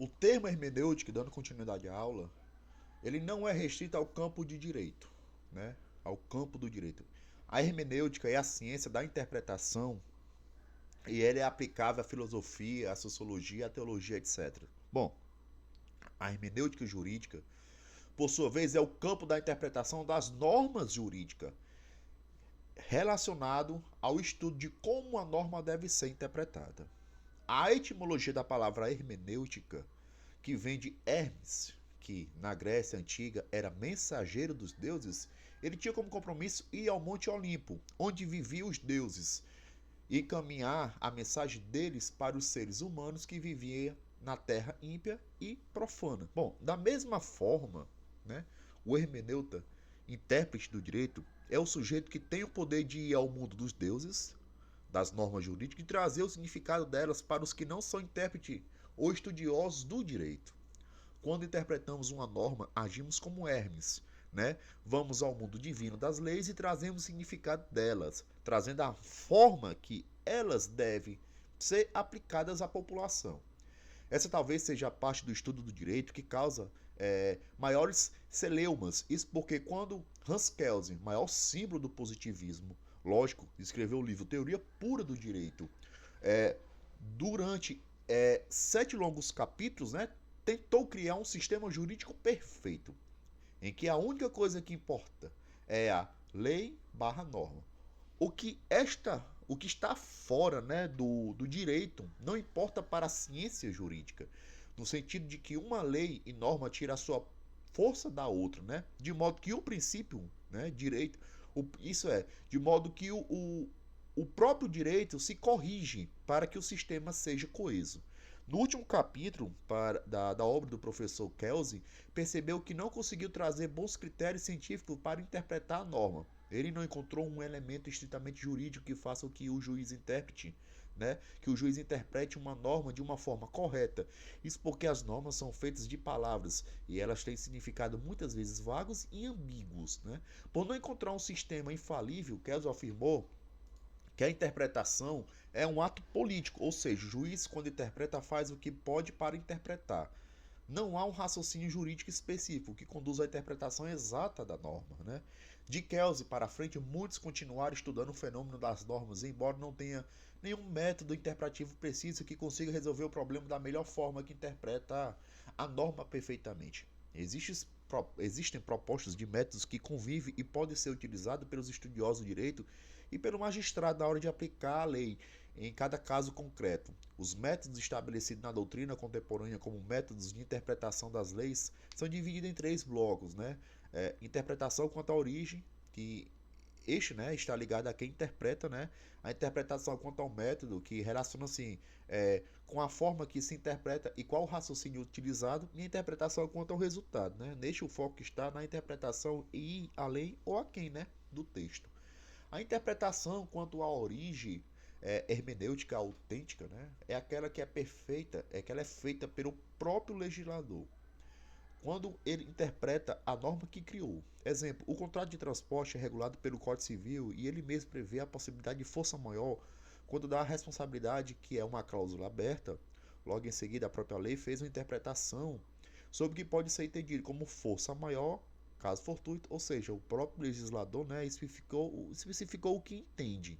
O termo hermenêutica, dando continuidade à aula, ele não é restrito ao campo de direito, né? Ao campo do direito. A hermenêutica é a ciência da interpretação e ele é aplicável à filosofia, à sociologia, à teologia, etc. Bom, a hermenêutica jurídica, por sua vez, é o campo da interpretação das normas jurídicas, relacionado ao estudo de como a norma deve ser interpretada. A etimologia da palavra hermenêutica, que vem de Hermes, que na Grécia Antiga era mensageiro dos deuses, ele tinha como compromisso ir ao Monte Olimpo, onde viviam os deuses, e caminhar a mensagem deles para os seres humanos que viviam na terra ímpia e profana. Bom, da mesma forma, né, o hermeneuta, intérprete do direito, é o sujeito que tem o poder de ir ao mundo dos deuses, das normas jurídicas, e trazer o significado delas para os que não são intérpretes ou estudiosos do direito. Quando interpretamos uma norma, agimos como Hermes, né? Vamos ao mundo divino das leis e trazemos o significado delas, trazendo a forma que elas devem ser aplicadas à população. Essa talvez seja a parte do estudo do direito que causa maiores celeumas. Isso porque quando Hans Kelsen, maior símbolo do positivismo, lógico, escreveu o livro Teoria Pura do Direito, é, durante 7 longos capítulos, né, tentou criar um sistema jurídico perfeito, em que a única coisa que importa é a lei barra norma. O que está fora, né, do direito não importa para a ciência jurídica, no sentido de que uma lei e norma tira a sua força da outra, né, de modo que o princípio, né, direito, isso é, de modo que o próprio direito se corrige para que o sistema seja coeso. No último capítulo da obra do professor Kelsey, percebeu que não conseguiu trazer bons critérios científicos para interpretar a norma. Ele não encontrou um elemento estritamente jurídico que faça com que o juiz interprete, né? Que o juiz interprete uma norma de uma forma correta. Isso porque as normas são feitas de palavras e elas têm significado muitas vezes vagos e ambíguos, né? Por não encontrar um sistema infalível, Kelsey afirmou que a interpretação é um ato político, ou seja, o juiz, quando interpreta, faz o que pode para interpretar. Não há um raciocínio jurídico específico que conduz à interpretação exata da norma. Né? De Kelsey para frente, muitos continuaram estudando o fenômeno das normas, embora não tenha nenhum método interpretativo preciso que consiga resolver o problema da melhor forma que interpreta a norma perfeitamente. Existem propostas de métodos que convivem e podem ser utilizados pelos estudiosos do direito e pelo magistrado na hora de aplicar a lei em cada caso concreto. Os métodos estabelecidos na doutrina contemporânea como métodos de interpretação das leis são divididos em 3 blocos. Né? Interpretação quanto à origem, que este, né, está ligado a quem interpreta, né? A interpretação quanto ao método, que relaciona assim, com a forma que se interpreta e qual o raciocínio utilizado, e a interpretação quanto ao resultado. Né? Neste, o foco está na interpretação e ir além ou a quem, né, do texto. A interpretação quanto à origem hermenêutica autêntica, né, é aquela que é perfeita, é que ela é feita pelo próprio legislador quando ele interpreta a norma que criou. Exemplo, o contrato de transporte é regulado pelo Código Civil e ele mesmo prevê a possibilidade de força maior quando dá a responsabilidade, que é uma cláusula aberta. Logo em seguida, a própria lei fez uma interpretação sobre o que pode ser entendido como força maior, caso fortuito, ou seja, o próprio legislador, né, especificou o que entende.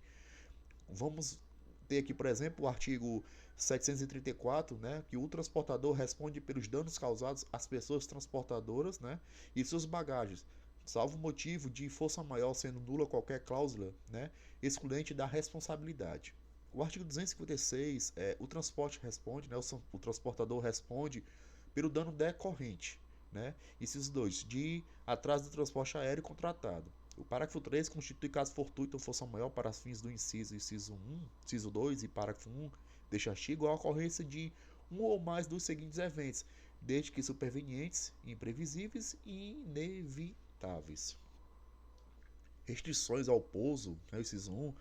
Vamos ter aqui, por exemplo, o artigo 734, né, que o transportador responde pelos danos causados às pessoas transportadoras, né, e suas bagagens, salvo motivo de força maior sendo nula qualquer cláusula, né, excludente da responsabilidade. O artigo 256 o transporte responde, né, o transportador responde pelo dano decorrente, né, esses dois, de atraso do transporte aéreo contratado. O parágrafo 3 constitui caso fortuito ou força maior para os fins do inciso 1, inciso 2 e parágrafo 1 deste artigo a ocorrência de um ou mais dos seguintes eventos, desde que supervenientes, imprevisíveis e inevitáveis. Restrições ao pouso, né, inciso 1,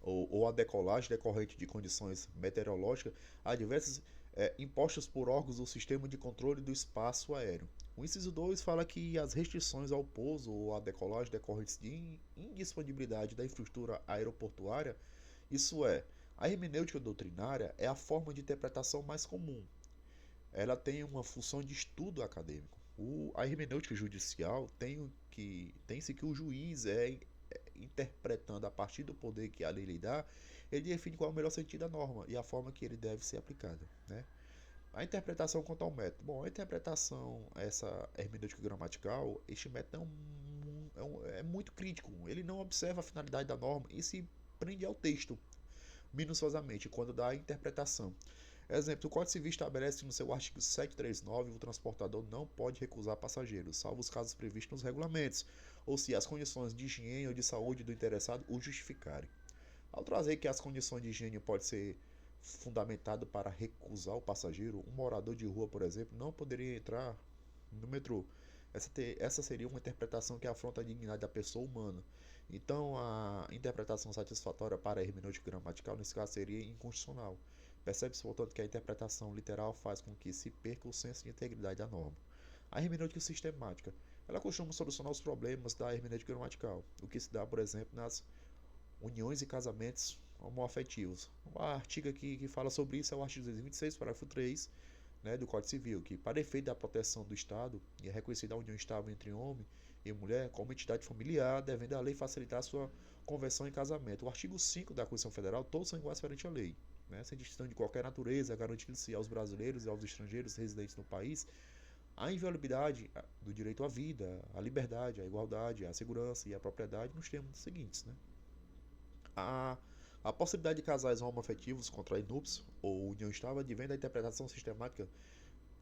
ou a decolagem decorrente de condições meteorológicas adversas impostas por órgãos do sistema de controle do espaço aéreo. O inciso 2 fala que as restrições ao pouso ou à decolagem decorrentes de indisponibilidade da infraestrutura aeroportuária, isso é, a hermenêutica doutrinária é a forma de interpretação mais comum. ela tem uma função de estudo acadêmico. A hermenêutica judicial tem-se que o juiz interpretando a partir do poder que a lei lhe dá, ele define qual é o melhor sentido da norma e a forma que ele deve ser aplicada, né? A interpretação quanto ao método. Bom, a interpretação, essa hermenêutica gramatical, este método é muito crítico. Ele não observa a finalidade da norma e se prende ao texto minuciosamente quando dá a interpretação. Exemplo, o Código Civil estabelece no seu artigo 739 que o transportador não pode recusar passageiros, salvo os casos previstos nos regulamentos, ou se as condições de higiene ou de saúde do interessado o justificarem. Ao trazer que as condições de higiene podem ser fundamentado para recusar o passageiro, um morador de rua, por exemplo, não poderia entrar no metrô. Essa seria uma interpretação que afronta a dignidade da pessoa humana. Então, a interpretação satisfatória para a hermenêutica gramatical, nesse caso, seria inconstitucional. Percebe-se, portanto, que a interpretação literal faz com que se perca o senso de integridade da norma. A hermenêutica sistemática, ela costuma solucionar os problemas da hermenêutica gramatical, o que se dá, por exemplo, nas uniões e casamentos homoafetivos. O artigo aqui que fala sobre isso é o artigo 226, parágrafo 3, né, do Código Civil, que, para efeito da proteção do Estado, é reconhecida a união estável entre homem e mulher como entidade familiar, devendo a lei facilitar a sua conversão em casamento. O artigo 5 da Constituição Federal, todos são iguais perante a lei, né, sem distinção de qualquer natureza, garantindo-se aos brasileiros e aos estrangeiros residentes no país a inviolabilidade do direito à vida, à liberdade, à igualdade, à segurança e à propriedade nos termos seguintes, né? A, a possibilidade de casais homoafetivos contrair núpcias ou união estável advém da interpretação sistemática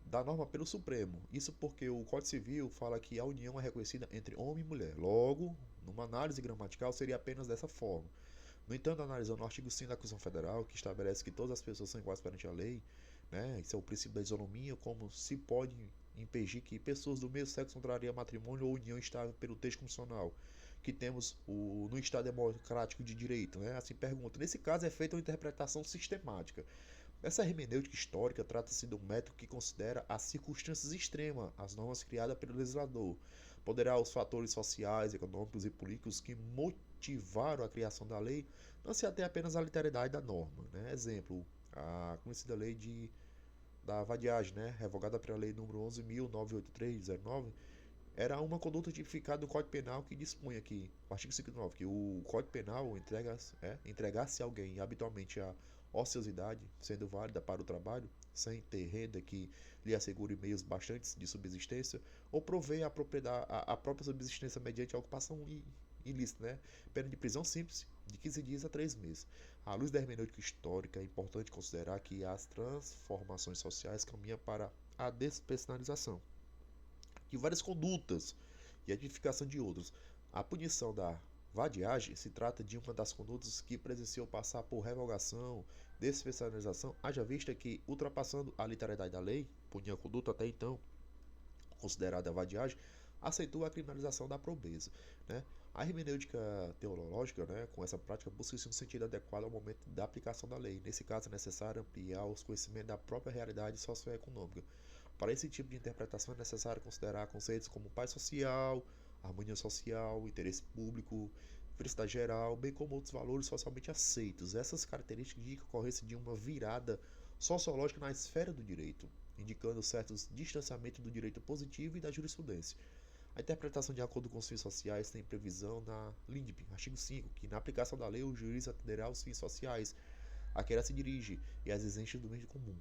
da norma pelo Supremo. Isso porque o Código Civil fala que a união é reconhecida entre homem e mulher. Logo, numa análise gramatical, seria apenas dessa forma. No entanto, analisando o artigo 5 da Constituição Federal, que estabelece que todas as pessoas são iguais perante a lei, né, isso é o princípio da isonomia, como se pode impedir que pessoas do mesmo sexo contrariem matrimônio ou união estável pelo texto constitucional que temos no Estado Democrático de Direito, né? Assim pergunta. Nesse caso é feita uma interpretação sistemática. Essa hermenêutica histórica trata-se de um método que considera as circunstâncias extremas, as normas criadas pelo legislador, ponderar os fatores sociais, econômicos e políticos que motivaram a criação da lei, não se atém apenas à literalidade da norma, né? Exemplo, a conhecida lei da vadiagem, né? Revogada pela lei número 11.983/09, era uma conduta tipificada do Código Penal que dispunha que, o artigo 59, que o Código Penal entregasse alguém habitualmente a ociosidade, sendo válida para o trabalho, sem ter renda que lhe assegure meios bastantes de subsistência, ou prover a própria subsistência mediante a ocupação ilícita, né? Pena de prisão simples, de 15 dias a 3 meses. À luz da hermenêutica histórica, é importante considerar que as transformações sociais caminham para a despersonalização de várias condutas e a edificação de outros. A punição da vadiagem se trata de uma das condutas que presenciou passar por revogação, despersonalização, haja vista que, ultrapassando a literalidade da lei, punia a conduta até então considerada vadiagem, aceitou a criminalização da pobreza, né? A hermenêutica teológica, né, com essa prática, busca-se um sentido adequado ao momento da aplicação da lei. Nesse caso, é necessário ampliar os conhecimentos da própria realidade socioeconômica. Para esse tipo de interpretação, é necessário considerar conceitos como paz social, harmonia social, interesse público, felicidade geral, bem como outros valores socialmente aceitos. Essas características indicam a ocorrência de uma virada sociológica na esfera do direito, indicando certos distanciamento do direito positivo e da jurisprudência. A interpretação de acordo com os fins sociais tem previsão na LINDB, artigo 5, que na aplicação da lei o juiz atenderá aos fins sociais a que ela se dirige e às exigências do meio comum.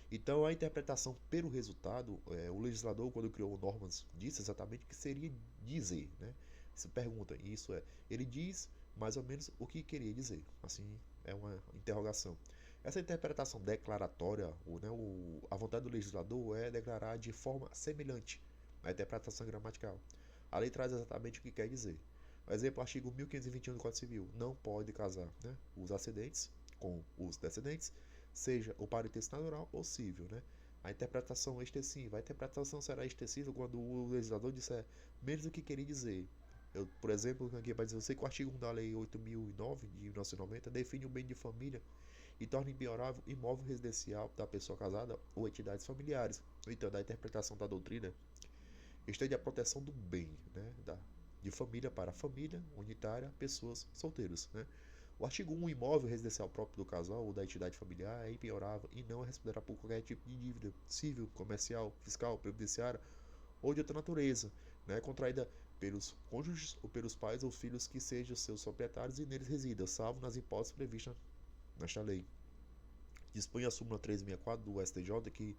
Então, a interpretação pelo resultado, o legislador, quando criou normas, disse exatamente o que seria dizer, né? Se pergunta, isso ele diz mais ou menos o que queria dizer. Assim, é uma interrogação. Essa interpretação declaratória, a vontade do legislador é declarar de forma semelhante à interpretação gramatical. A lei traz exatamente o que quer dizer. Por exemplo, o artigo 1521 do Código Civil não pode casar, né, os ascendentes com os descendentes, seja o parentesco natural ou civil, né? A interpretação é extensiva. A interpretação será extensiva quando o legislador disser menos do que queria dizer. Por exemplo, aqui vai dizer, eu sei que o artigo 1 da Lei 8.009 de 1990 define o bem de família e torna inviolável imóvel residencial da pessoa casada ou entidades familiares. No entanto, a interpretação da doutrina estende a proteção do bem, né? De família para família unitária, pessoas solteiras, né? O artigo 1, imóvel residencial próprio do casal ou da entidade familiar é impenhorável e não é responderá por qualquer tipo de dívida civil, comercial, fiscal, previdenciária ou de outra natureza, né, contraída pelos cônjuges ou pelos pais ou filhos que sejam seus proprietários e neles residam, salvo nas hipóteses previstas nesta lei. Dispõe a súmula 364 do STJ que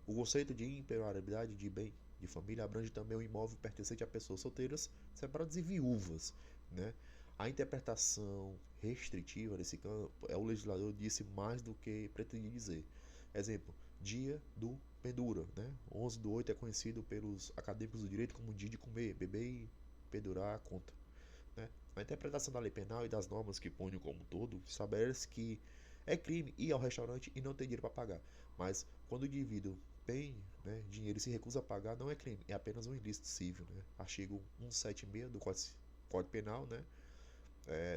o conceito de impenhorabilidade de bem de família abrange também o imóvel pertencente a pessoas solteiras, separadas e viúvas, né? A interpretação restritiva nesse campo é o legislador disse mais do que pretende dizer. Exemplo, dia do pendura, né? 11/8 é conhecido pelos acadêmicos do direito como dia de comer, beber e pendurar a conta, né? A interpretação da lei penal e das normas que punham como um todo estabelece que é crime ir ao restaurante e não ter dinheiro para pagar. Mas quando o indivíduo tem, né, dinheiro e se recusa a pagar, não é crime, é apenas um ilícito civil, né? Artigo 176 do Código Penal, né?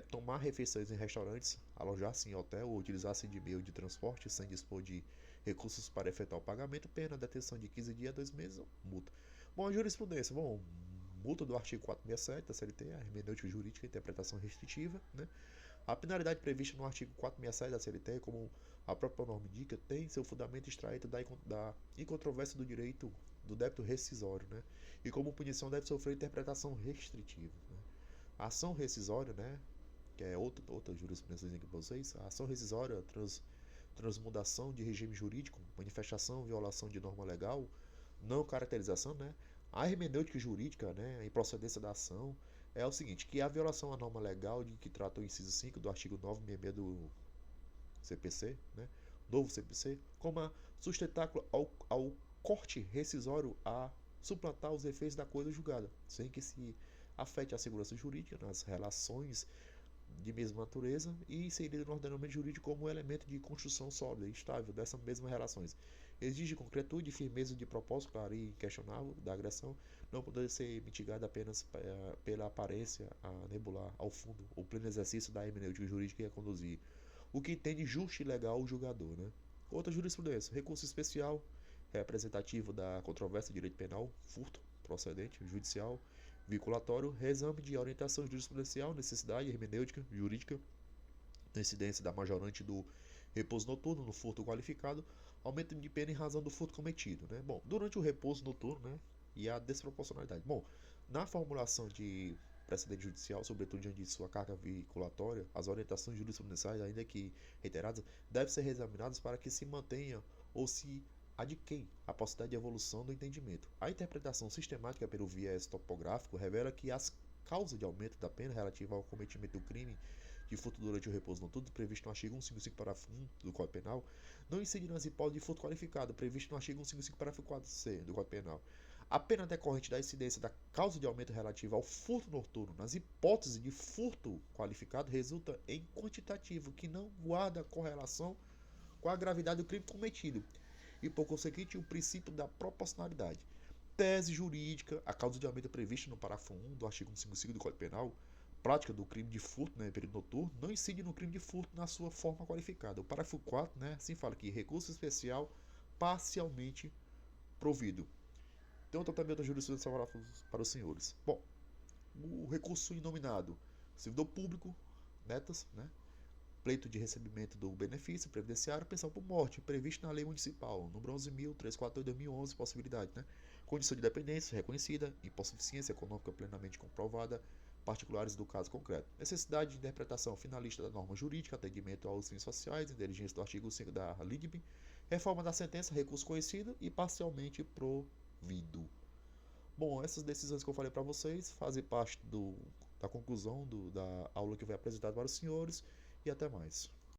Tomar refeições em restaurantes, alojar-se em hotel ou utilizar-se de meio de transporte sem dispor de recursos para efetuar o pagamento, pena detenção de 15 dias a 2 meses ou multa. Bom, a jurisprudência, bom, multa do artigo 467 da CLT, a hermenêutica jurídica e interpretação restritiva, né? A penalidade prevista no artigo 467 da CLT, como a própria norma indica, tem seu fundamento extraído da incontrovérsia do direito do débito rescisório, né? E como punição deve sofrer interpretação restritiva, né? A ação rescisória, né? Que é outra jurisprudência aqui para vocês, a ação rescisória, transmudação de regime jurídico, manifestação, violação de norma legal, não caracterização, né? A hermenêutica jurídica, né, a improcedência da ação é o seguinte, que a violação à norma legal de que trata o inciso 5 do artigo 966 do CPC, né, novo CPC, como a sustentáculo ao corte rescisório a suplantar os efeitos da coisa julgada, sem que se afete a segurança jurídica nas relações de mesma natureza e inserido no ordenamento jurídico como elemento de construção sólida e estável dessas mesmas relações. Exige concretude e firmeza de propósito claro e inquestionável da agressão, não poder ser mitigada apenas pela aparência a nebular ao fundo o pleno exercício da hermenêutica jurídica a conduzir, o que entende justo e legal o julgador. Né? Outra jurisprudência, recurso especial, representativo da controvérsia de direito penal, furto, procedente, judicial, vinculatório, reexame de orientação jurisprudencial, necessidade hermenêutica, jurídica, incidência da majorante do repouso noturno no furto qualificado, aumento de pena em razão do furto cometido. Né? Bom, durante o repouso noturno, né, e a desproporcionalidade. Bom, na formulação de precedente judicial, sobretudo diante de sua carga vinculatória, as orientações jurisprudenciais, ainda que reiteradas, devem ser reexaminadas para que se mantenha ou se adquém a possibilidade de evolução do entendimento. A interpretação sistemática pelo viés topográfico revela que as causas de aumento da pena relativa ao cometimento do crime de furto durante o repouso noturno, previsto no artigo 155, parágrafo 1 do Código Penal, não incidem nas hipóteses de furto qualificado, previsto no artigo 155, parágrafo 4c do Código Penal. A pena decorrente da incidência da causa de aumento relativa ao furto noturno nas hipóteses de furto qualificado resulta em quantitativo que não guarda correlação com a gravidade do crime cometido e, por conseguinte, o princípio da proporcionalidade. Tese jurídica, a causa de aumento prevista no parágrafo 1 do artigo 155 do Código Penal, prática do crime de furto, né, período noturno, não incide no crime de furto na sua forma qualificada. O parágrafo 4, né, assim fala que recurso especial parcialmente provido. Tem outra também da jurisprudência para os senhores. Bom, o recurso inominado, servidor público, netas, né, pleito de recebimento do benefício previdenciário, pensão por morte, previsto na lei municipal, número 11.348 de 2011, possibilidade, né? Condição de dependência reconhecida, hipossuficiência econômica plenamente comprovada, particulares do caso concreto. Necessidade de interpretação finalista da norma jurídica, atendimento aos fins sociais, inteligência do artigo 5 da LIDB, reforma da sentença, recurso conhecido e parcialmente provido. Bom, essas decisões que eu falei para vocês fazem parte da conclusão da aula que eu vou apresentar para os senhores e até mais.